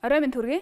Орой минь төргий.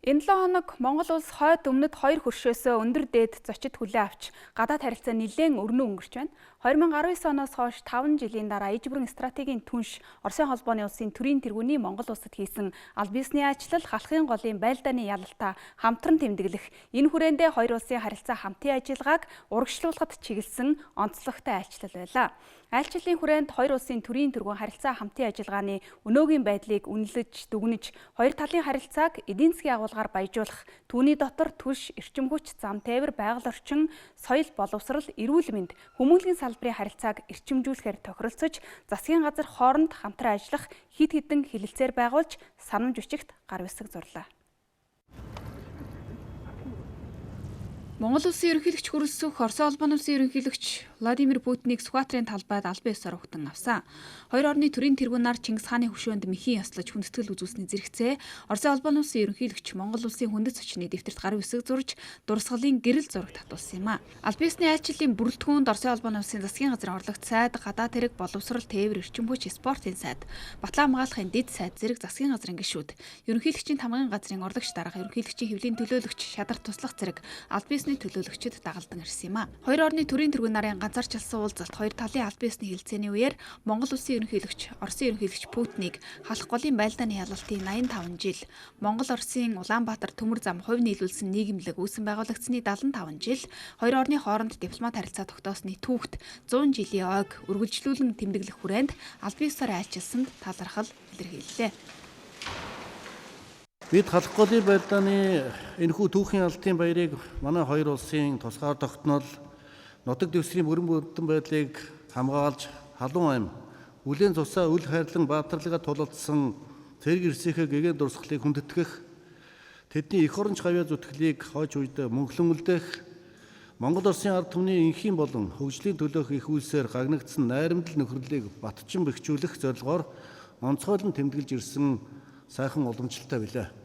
Энэ 7 хоног Монгол улс хойд өмнөд 2 хөршөөсөө өндөр дээд зочид хүлээн авч гадаад харилцаа нэлээд өрнө өнгөрч байна. 2019 оноос хойш 5 жилийн дараа иж бүрэн стратегийн түнш Оросын холбооны улсын төрийн тэргүүний Монгол улсад хийсэн аль биесний ажил халахын голын байлдааны ялалтаа хамтран тэмдэглэх энэ хүрээндээ хоёр улсын харилцаа хамтын ажиллагааг урагшлуулахад чиглэсэн онцлогтой айлчлал байлаа. Айлчлалын хүрээнд хоёр улсын төрийн тэргүүн харилцаа хамтын ажиллагааны өнөөгийн байдлыг үнэлж, дүгнэж, хоёр талын харилцааг эдийн засгийн агуулгаар баяжуулах, түүний дотор түлш, эрчим хүч, зам тээвэр, байгаль орчин, соёл боловсрол, эрүүл мэнд, хүмүүнлэгийн салбарын харилцааг эрчимжүүлэхээр тохиролцож, засгийн газар хооронд хамтран ажиллах хэд хэдэн хэлэлцээр байгуулж, санамж бичигт гар үсэг зурлаа. Монгол улсын ерөнхийлөгч хүрэлцэх Оросын холбооны улсын ерөнхийлөгч Владимир Путинийг Сүхбаатарын талбайд албан ёсоор угтан авсан. Хоёр орны төрийн тэргүүнаар Чингис хааны хөшөөнд мэхийн яслаж хүндэтгэл үзүүлсний зэрэгцээ Оросын холбооны улсын ерөнхийлөгч Монгол улсын хүндэт зочны дэвтэрт гар үсэг зурж дурсгалын гэрэл зураг татуулсан юм а. Албан ёсны айлчлалын бүрэлдэхүүнд Оросын холбооны улсын засгийн газрын орлогч сайд, гадаад хэрэг, боловсрол, тээвэр, эрчим хүч, спортын сайд, батлан хамгаалахын дэд сайд зэрэг засгийн газрын гишүүд, ерөнхийлөгчийн тамгын газрын урлагч дарга, ерөнхийлөгчийн хэвлийн төлөөлөгч, шадар туслах зэрэг албан ёсны төлөөлөгчд дагалдан ирсэн юм а. Хоёр орны төрийн тэргүүн нарын ганцаарчлсан уулзалт хоёр талын албан ёсны хэлэлцээний үеэр Монгол улсын ерөнхийлөгч, Оросын ерөнхийлөгч Путинийг халах голын байлдааны ялалтын 85 жил, Монгол Оросын Улаанбаатар төмөр зам хувь нийлүүлсэн нийгэмлэг үүсэн байгуулагдсны 75 жил, хоёр орны хооронд дипломат харилцаа тогтоосны түүхт 100 жилийн ойг үргэлжлүүлэн тэмдэглэх хүрээнд албан ёсоор айлчилсанд талархал илэрхийллээ. Бид халах голын байлдааны энэхүү түүхийн алтын баярыг манай хоёр улсын тусгаар тогтнол нутаг дэвсгэрийн бүрэн бүрдэн байдлыг хамгаалж халуун ам үлийн цусаа үл хайрлан баатарлагаа тулалдсан цэрэг эрсийнхээ гэгээн дурсгалыг хүндэтгэх тэдний эх оронч гавьяа зүтгэлийг хойч үед мөнхлөн үлдээх Монгол Оросын ард түмний инхийн болон хөгжлийн төлөөх их үйлсээр гагнагдсан найрамдал нөхөрлөлийг батчин бэхжүүлэх зорилгоор онцгойлон тэмдэглэж ирсэн сайхан уламжлалтай билээ.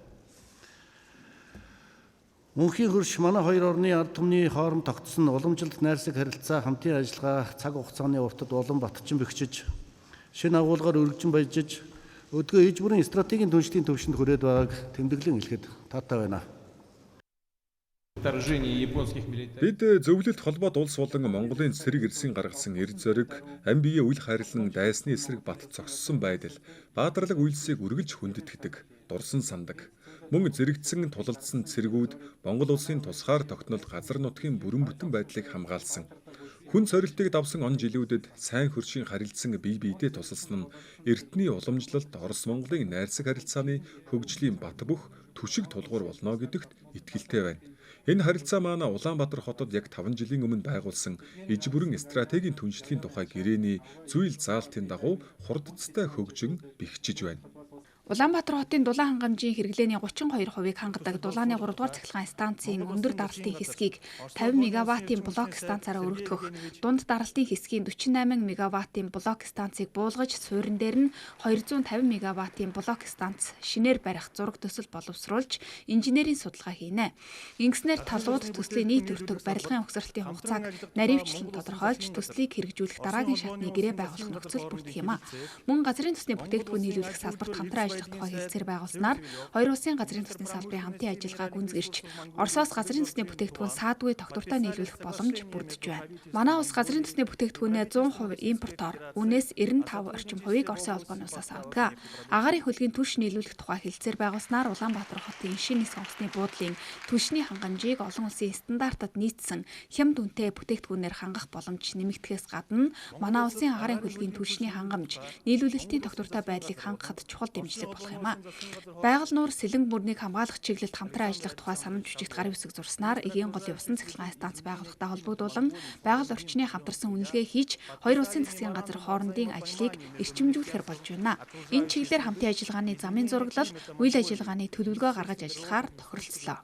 Мөнхийн хөрш манай хоёр орны ард түмний хооронд тогтсон уламжлалт найрсаг харилцаа хамтын ажиллагаа цаг хугацааны уртад улам батчин бэхжиж, шинэ агуулгаар өргөжин баяжиж, өдгөө иж бүрэн стратегийн түншлийн төвшөнд хүрээд байгааг тэмдэглэн хэлэхэд таатай байна. Бид зөвлөлт холбоод улс болон Монголын цэрэг эрсийн гаргасан эрд зориг, ам биеэ үл хайрлан дайсны эсрэг бат зогссон байдал, баатарлаг үйлсийг үргэлж хүндэтгдэг, дурсан сандаг. Мөн зэрэгдсэн тулалдсан цэргүүд Монгол улсын тусгаар тогтнол газар нутгийн бүрэн бүтэн байдлыг хамгаалсан. Хүн цорилтыг давсан он жилүүдэд сайн хөршийн харилцан бие биедээ тусалсан нь эртний уламжлалт Орос Монголын найрсаг харилцааны хөгжлийн бат бөх түшиг тулгуур болно гэдэгт итгэлтэй байна. Энэ харилцаа маань Улаанбаатар хотод яг 5 жилийн өмнө байгуулсан иж бүрэн стратегийн түншлэлийн тухай гэрээний зүйл заалтын дагуу хурдцтай хөгжин бэхжиж байна. Улаанбаатар хотын дулаан хангамжийн хэрэглээний 32%-ыг хангадаг дулааны 3 дугаар цахилгаан станцын өндөр даралтын хэсгийг 50 мегаваттын блок станцаараа өргөдгөх, дунд даралтын хэсгийн 48 мегаваттын блок станцыг буулгаж, суурин дээр нь 250 мегаваттын блок станц шинээр барих зураг төсөл боловсруулж, инженерийн судалгаа хийнэ. Ингэснээр талууд төслийн нийт өртөг барилгын угсралтын хугацааг наривчлан тодорхойлж, төслийг хэрэгжүүлэх дараагийн шатны гэрээ байгуулах нөхцөл бүрдэх юм а. Мөн газрын төсний бүтээгдэхүүн нийлүүлэх салбарт хамтран тухай хэлэлцээр байгуулснаар хоёр улсын газрын төсний салбарын хамтын ажиллагааг гүнзгийрч Оросоос газрын төсний бүтээгдэхүүн саадгүй тогтвортой нийлүүлэх боломж бүрдэж байна. Манай улс газрын төсний бүтээгдэхүүнээ 100% импортоор, үнээс 95 орчим хувийг Оросын холбооны улсаас авдаг. Агаарын хөлгийн түлш нийлүүлэх тухай хэлэлцээр байгуулснаар Улаанбаатар хотын шинэ сонгосны буудлын түлшний хангамжийг олон улсын стандартад нийцсэн хямд үнэтэй бүтээгдэхүүнээр хангах боломж нэмэгдэхээс гадна манай улсын агаарын хөлгийн түлшний хангамж нийлүүлэлтийн тогтвортой байдлыг хангахад чухал дэмжлэг болох юм а. Байгаль нуур сэлэн бүрнийг хамгаалах чиглэлд хамтран ажиллах тухай санамж бичигт гар үсэг зурснаар эгийн голын усан цахилгаан станц байгуулахтай холбогдуулан байгаль орчны хамтарсан үнэлгээ хийж хоёр улсын засгийн газар хоорондын ажлыг эрчимжүүлэхээр болж байна. Энэ чиглэлээр хамтын ажиллагааны замын зураглал, үйл ажиллагааны төлөвлөгөө гаргаж ажиллахаар тохиролцлоо.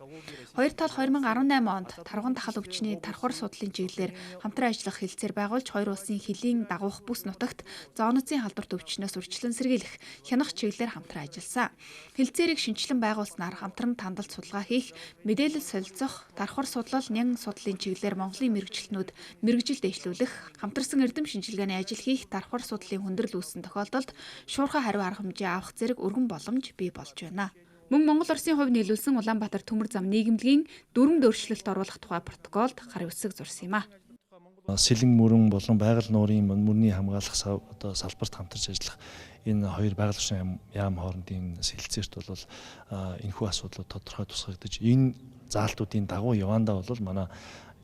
Хоёр тал 2018 онд тарган тахал өвчний тархвар судлалын чиглэлээр хамтран ажиллах хэлэлцээр байгуулж хоёр улсын хилийн дагуух бүс нутагт зооноцын халдварт өвчнөөс урьдчилан сэргийлэх хянах чиглэлээр хамтран ажилласан. Хэлэлцээрийг шинжилэн байгуулснаар хамтран тандалт судалгаа хийх, мэдээлэл солилцох, тархвар судлал, нян судлалын чиглэлээр Монголын мэргэжилтнүүд мэргэжил дэвшлүүлэх, хамтарсан эрдэм шинжилгээний ажил хийх, тархвар судлалын хүндрэл үүссэн тохиолдолд шуурхай хариу арга хэмжээ авах зэрэг өргөн боломж бий болж байна. Мөн Монгол Оросын хувь нийлүүлсэн Улаанбаатар төмөр зам нийгэмлэгийн дөрвөн өөрчлөлт оруулах тухай протоколд гар үсэг зурсан юм а. Сэлэн мөрөн болон байгаль нуурын мөрний хамгаалах салбарт хамтарч ажиллах энэ хоёр байгаль орчин яам хоорондын сэлцээрт бол энэхүү асуудлууд тодорхой тусгагдаж энэ заалтуудын дагуу явандаа бол манай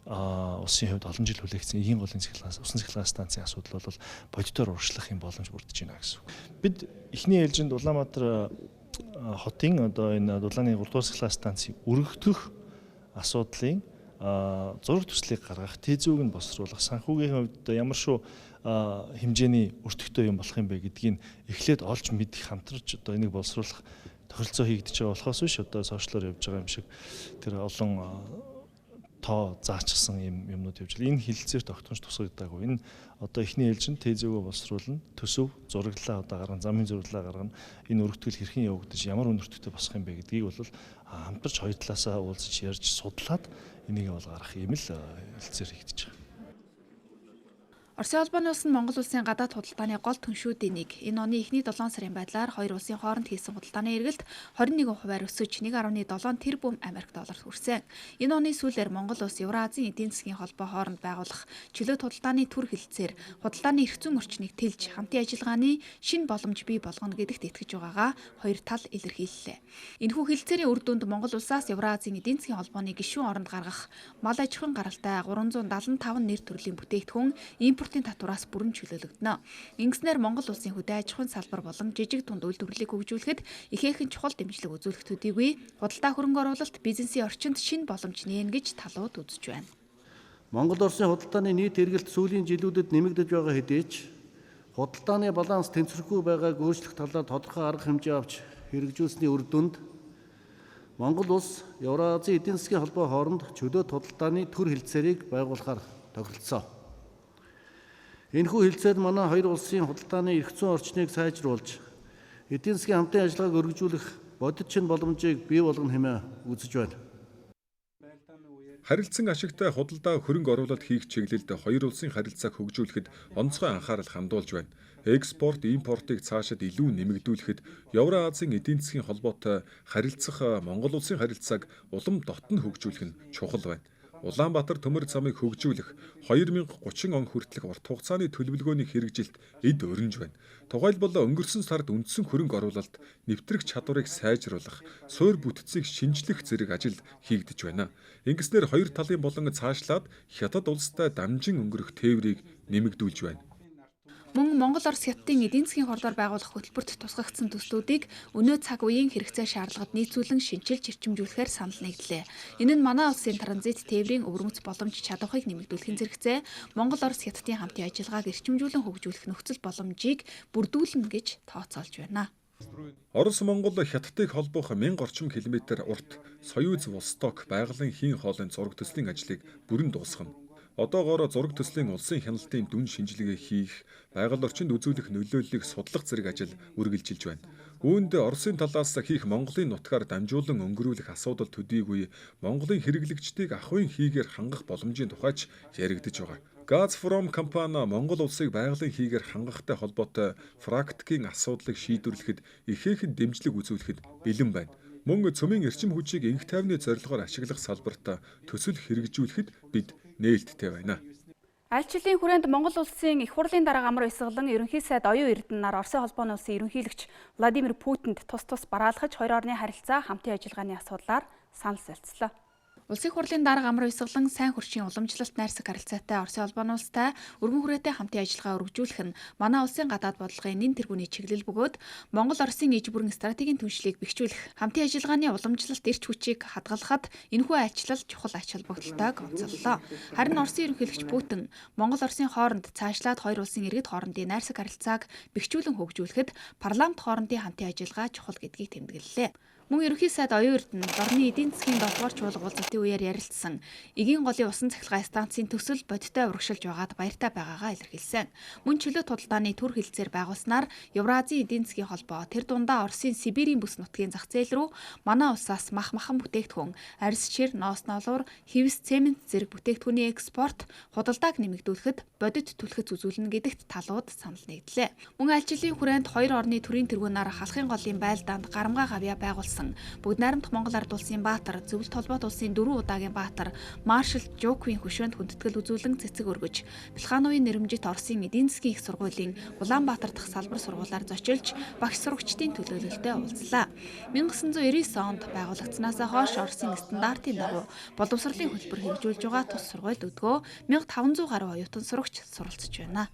улсын хувьд олон жил хүлээгдсэн эхийн голын усан цахилгаан станцын асуудал бол бодитоор урагшлах юм боломж бүрдэж байна гэсэн. Бид эхний ээлжинд Улаанбаатар хотын энэ дулааны 3 дугаар цахилгаан станцыг өргөдөх асуудлын зураг төслийг гаргах, тэзүүг нь босруулах, санхүүгийн хувьд ямар шүү хэмжээний өртөгтэй юм болох юм бэ гэдгийг эхлээд олж мэдэх, хамтарч энийг боловсруулах тохиролцоо хийгдэж байгаа болохоос биш сошиалоор явж байгаа юм шиг тэр олон тоо заачсан юмнууд явж байгаа. Энэ хилцээр тогтмож тусгагдаагүй. Энэ эхний ээлжинд тэзүүгөө боловсруулна, төсөв, зураглалаа гаргана, замын зураглалаа гаргана. Энэ өргөтгөл хэрхэн явагдаж, ямар өнөртөгтэй босох юм бэ гэдгийг бол хамтарч хоёр талаасаа уулзаж ярьж судлаад энийг бол гарах юм л хилцээр хийгдэж байгаа. Оросын холбооны улс нь Монгол улсын гадаад худалдааны гол түншүүдийн нэг. Энэ оны эхний 7 сарын байдлаар хоёр улсын хооронд хийсэн худалдааны эргэлт 21% өсөж 1.7 тэрбум Америк долларт хүрсэн. Энэ оны сүүлээр Монгол улс Евразийн эдийн засгийн холбоо хооронд байгуулах чөлөөт худалдааны түр хилцээр худалдааны эрх зүйн орчныг тэлж хамтын ажиллагааны шинэ боломж бий болгоно гэдэгт итгэж байгаагаа хоёр тал илэрхийллээ. Энэхүү хилцээрийн үр дүнд Монгол улсаас Евразийн эдийн засгийн холбооны гишүүн оронд гаргах мал аж ахуйн гаралтай 375 нэр төрлийн бүтээгдэхүүн импортын татвараас бүрэн чөлөөлөгдөнө. Ингэснээр Монгол улсын хөдөө аж ахуйн салбар болон жижиг дунд үйлдвэрлэлийг хөгжүүлэхэд ихээхэн чухал дэмжлэг үзүүлэх төдийгүй худалдаа хөрөнгө оруулалт бизнесийн орчинд шинэ боломж нээн гэж талууд үзэж байна. Монгол Оросын худалдааны нийт эргэлт сүүлийн жилүүдэд нэмэгдэж байгаа хэдий ч худалдааны баланс тэнцвэргүй байгааг өөрчлөх талаар тодорхой арга хэмжээ авч хэрэгжүүлсэний үр дүнд Монгол улс Евразийн эдийн засгийн холбоо хооронд чөлөөт худалдааны түр хилцээрийг байгуулахаар тохиролцсон. Энэхүү хилцээр манай хоёр улсын худалдааны эрх зүйн орчныг сайжруулж, эдийн засгийн хамтын ажиллагааг өргөжүүлэх бодит шинэ боломжийг бий болгоно хэмээн үзэж байна. Харилцан ашигтай худалдаа хөрөнгө оруулалт хийх чиглэлд хоёр улсын харилцааг хөгжүүлэхэд онцгой анхаарал хандуулж байна. Экспорт, импортыг цаашид илүү нэмэгдүүлэхэд Евразийн эдийн засгийн холбоотой харилцах Монгол улсын харилцааг улам дотн хөгжүүлэх нь чухал байна. Улаанбаатар төмөр замыг хөгжүүлэх 2030 он хүртэлх урт хугацааны төлөвлөгөөний хэрэгжилт эд өрнөж байна. Тухайлбал өнгөрсөн сард үндсэн хөрөнгө оруулалт, нэвтрэх чадварыг сайжруулах, суур бүтцийг шинжлэх зэрэг ажил хийгдэж байна. Ингэснээр хоёр талын болон цаашлаад хятад улстай дамжин өнгөрөх тээврийг нэмэгдүүлж байна. Мөн Монгол Орос хятадын эдийн засгийн хордоор байгуулах хөтөлбөрт тусгагдсан төслүүдийг өнөө цаг үеийн хэрэгцээ шаардлагад нийцүүлэн шинжилж эрчимжүүлэхээр санал нэгдлээ. Энэ нь манай улсын транзит тээврийн өвөрмөц боломж чадварыг нэмэгдүүлэхин зэрэгцээ Монгол Орос хятадын хамтын ажиллагааг эрчимжүүлэн хөгжүүлэх нөхцөл боломжийг бүрдүүлнэ гэж тооцоолж байна. Орос Монгол хятадыг холбоох 1000 орчим километр урт Союз Восток байгалийн хийн хоолойн зураг төслийн ажлыг бүрэн дуусгана. Одоогоор зураг төслийн улсын хяналтын дүн шинжилгээ хийх, байгаль орчинд үзүүлэх нөлөөллийг судлах зэрэг ажил үргэлжилж байна. Үүнд Оросын талаас хийх Монголын нутгаар дамжуулан өнгөрүүлэх асуудал төдийгүй Монголын хэрэглэгчдийг ахуйн хийгээр хангах боломжийн тухайч яригдж байгаа. Газпром компани Монгол улсыг байгалийн хийгээр хангахтай холбоотой практикийн асуудлыг шийдвэрлэхэд ихээхэн дэмжлэг үзүүлэхэд бэлэн байна. Мөн цөмийн эрчим хүчийг энх тайвны зорилгоор ашиглах салбарт төсөл хэрэгжүүлэхэд бид нээлттэй байна. Айлчлалын хүрээнд Монгол улсын их хурлын дарга амар баясгалан ерөнхий сайд оюун эрдэнэ нар Оросын холбооны улсын ерөнхийлөгч Владимир Путинд тус бараалхаж хоёр орны харилцаа хамтын ажиллагааны асуудлаар санал солилцлоо. Улсын хурлын дарга амар баясгалан сайн хөршийн уламжлалт найрсаг харилцаатай Оросын холбооны улстай өргөн хүрээтэй хамтын ажиллагаа өргөжүүлэх нь манай улсын гадаад бодлогын нэн тэргүүний чиглэл бөгөөд Монгол Оросын иж бүрэн стратегийн түншлийг бэхжүүлэх хамтын ажиллагааны уламжлалт эрч хүчийг хадгалахад энэхүү айлчлал чухал ач холбогдолтойг онцоллоо. Харин Оросын ерөнхийлөгч Путин Монгол Оросын хооронд цаашлаад хоёр улсын иргэд хоорондын найрсаг харилцааг бэхжүүлэн хөгжүүлэхэд парламент хоорондын хамтын ажиллагаа чухал гэдгийг тэмдэглэлээ. Мөн ерөнхий сайд оюун эрдэнэ орны эдийн засгийн 7 дугаар чуулга уулзалтын үеэр ярилцсан эгийн голын усан цахилгаан станцын төсөл бодиттой урагшилж байгаад баяртай байгаагаа илэрхийлсэн. Мөн чөлөөт худалдааны түр хилцээр байгуулснаар Евразийн эдийн засгийн холбоо тэр дундаа Оросын Сибирийн бүс нутгийн зах зээл рүү манай улсаас махан бүтээгдэхүүн, арьс шир, ноос ноолуур, хэвс, цемент зэрэг бүтээгдэхүүний экспорт, худалдааг нэмэгдүүлэхэд бодит түлхэц үзүүлнэ гэдэгт талууд санал нэгдлээ. Мөн айлчлалын хүрээнд хоёр орны төрийн тэргүүнээр халахын голын байлдаанд гарамгаа гавья байгуулсан болсон. Бүгд найрамдах Монгол Ард улсын баатар, Зөвлөлт холбоот улсын 4 удаагийн баатар Маршал Жуквийн хөшөөнд хүндэтгэл үзүүлэн цэцэг өргөж, Плехановын нэрэмжит Оросын эдийн засгийн их сургуулийн Улаанбаатар дахь салбар сургуулиар зочилж, багш сурагчдын төлөөлөлтөд уулзлаа. 1999 онд байгуулагдсанаас хойш Оросын стандартын дагуу боловсролын хөтөлбөр хэрэгжүүлж байгаа тус сургуульд өдгөө 1500 гаруй оюутан сурагч суралцж байна.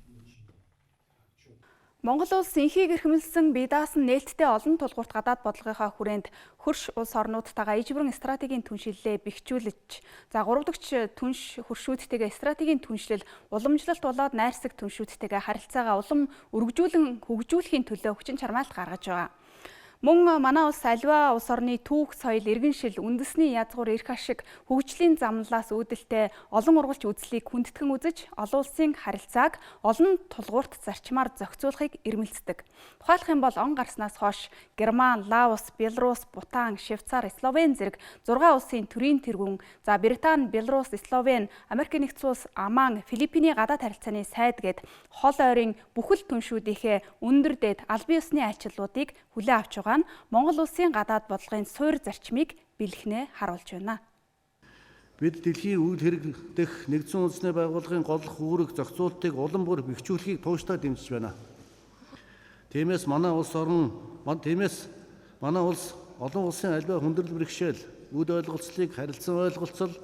Монгол улс инхийг эрхэмлсэн бие даасан нээлттэй олон тулгуурт гадаад бодлогынхаа хүрээнд хөрш улс орнуудтайгаа иж бүрэн стратегийн түншлэлээ бэхжүүлж, 3 дахь түнш хөршүүдтэйгээ стратегийн түншлэл уламжлалт болоод найрсаг түншүүдтэйгээ харилцаагаа улам өргөжүүлэн хөгжүүлэхийн төлөө хүчин чармаалт гаргаж байгаа. Мөн манай улс аливаа улс орны түүх, соёл, иргэншил, үндэсний язгуур, эрх ашиг, хөгжлийн замналаас үүдэлтэй олон ургалч үзлийг хүндэтгэн үзэж, олон улсын харилцааг олон тулгуурт зарчмаар зохицуулахыг эрмэлздэг. Тухайлах юм бол он гарснаас хойш Герман, Лаос, Белорус, Бутан, Швейцар, Словен зэрэг 6 улсын төрийн тэргүүн, Британи, Белорус, Словен, Америк нэгдсэн улс, Оман, Филиппиний гадаад харилцааны сайд гээд хол ойрын бүхэл түншүүдийнхээ өндөр дээд аль бие усны айлчлалуудыг хүлээн авч байгаа нь Монгол улсын гадаад бодлогын суурь зарчмыг бэлгэнэ харуулж байна. Бид дэлхийн үйл хэрэг дэх нэгдсэн үндэсний байгууллагын голлох үүрэг зохицуултыг улам бүр бэхжүүлэхийг тууштай дэмжиж байна. Тиймээс манай улс олон улсын аливаа хүндрэл бэрхшээл, үд ойлголцлыг харилцан ойлголцол,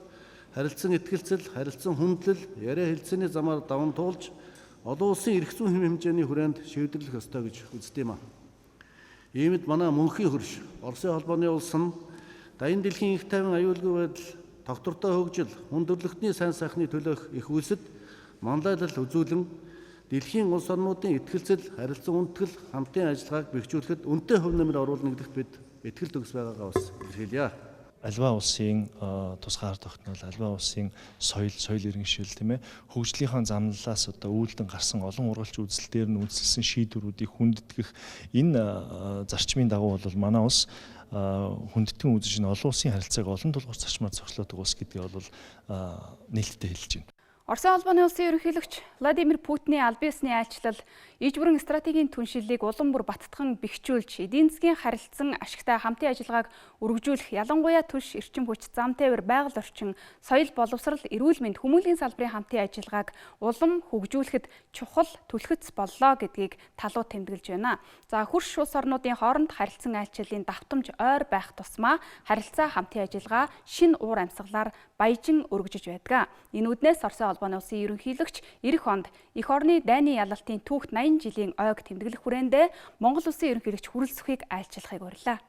харилцан итгэлцэл, харилцан хүндлэл, яриа хэлцээний замаар даван туулж, олон улсын эрх зүйн хэм хэмжээний хүрээнд шийдвэрлэх ёстой гэж үздэг юм. Иймд манай мөнхийн хөрш, Оросын холбооны улс нь даян дэлхийн их тайван аюулгүй байдал, тогтвортой хөгжил, хүндрэлтний сайн сайхны төлөөх их үйлсэд манлайлал үзүүлэн дэлхийн улс орнуудын итгэлцэл, харилцан үндэтгэл, хамтын ажиллагааг бэхжүүлэхэд үнэтэй хөв нэмэр оруулна гэдэгт бид итгэл төгс байгаагаа бас илэрхийлье. Аливаа улсын тусгай ард тогтнол, аливаа улсын соёл иргэншил тийм ээ хөгжлийнхаа замналаас одоо үйлдэн гарсан олон ургалч үзэл дээр нь үндэслэсэн шийдвэрүүдийг хүндэтгэх энэ зарчмын дагуу бол манай улс хүндэтгэн үзэж олон улсын харилцааг олон тулгуур зарчмаар зохицуулдаг улс гэдгийг бол нээлттэй хэлж байна. Оросын холбооны улсын ерөнхийлөгч Владимир Путиний аль бие усны айлчлал иж бүрэн стратегийн түншлэлийг улам бүр баттган бэхжүүлж, эдийн засгийн харилцан ашигтай хамтын ажиллагааг өргөжүүлэх, ялангуяа түлш эрчим хүч, зам тээвэр, байгаль орчин, соёл, боловсрол, эрүүл мэнд, хүмүүнлэгийн салбарын хамтын ажиллагааг улам хөгжүүлэхэд чухал түлхэц боллоо гэдгийг талуу тэмдэглэж байна. За хөрш улс орнуудын хооронд харилцан айлчлалын давтамж ойр байх тусмаа харилцаа хамтын ажиллагаа шинэ уур амьсгалаар баяжин өргөжөж байдаг. Энэ үднээс Оросын холбооны улсын ерөнхийлөгч эх онд эх орны дайны ялалтын түүхт 80 жилийн ойг тэмдэглэх хүрээндээ Монгол улсын ерөнхийлөгч хүрэлцэхийг айлчлахыг урьлаа.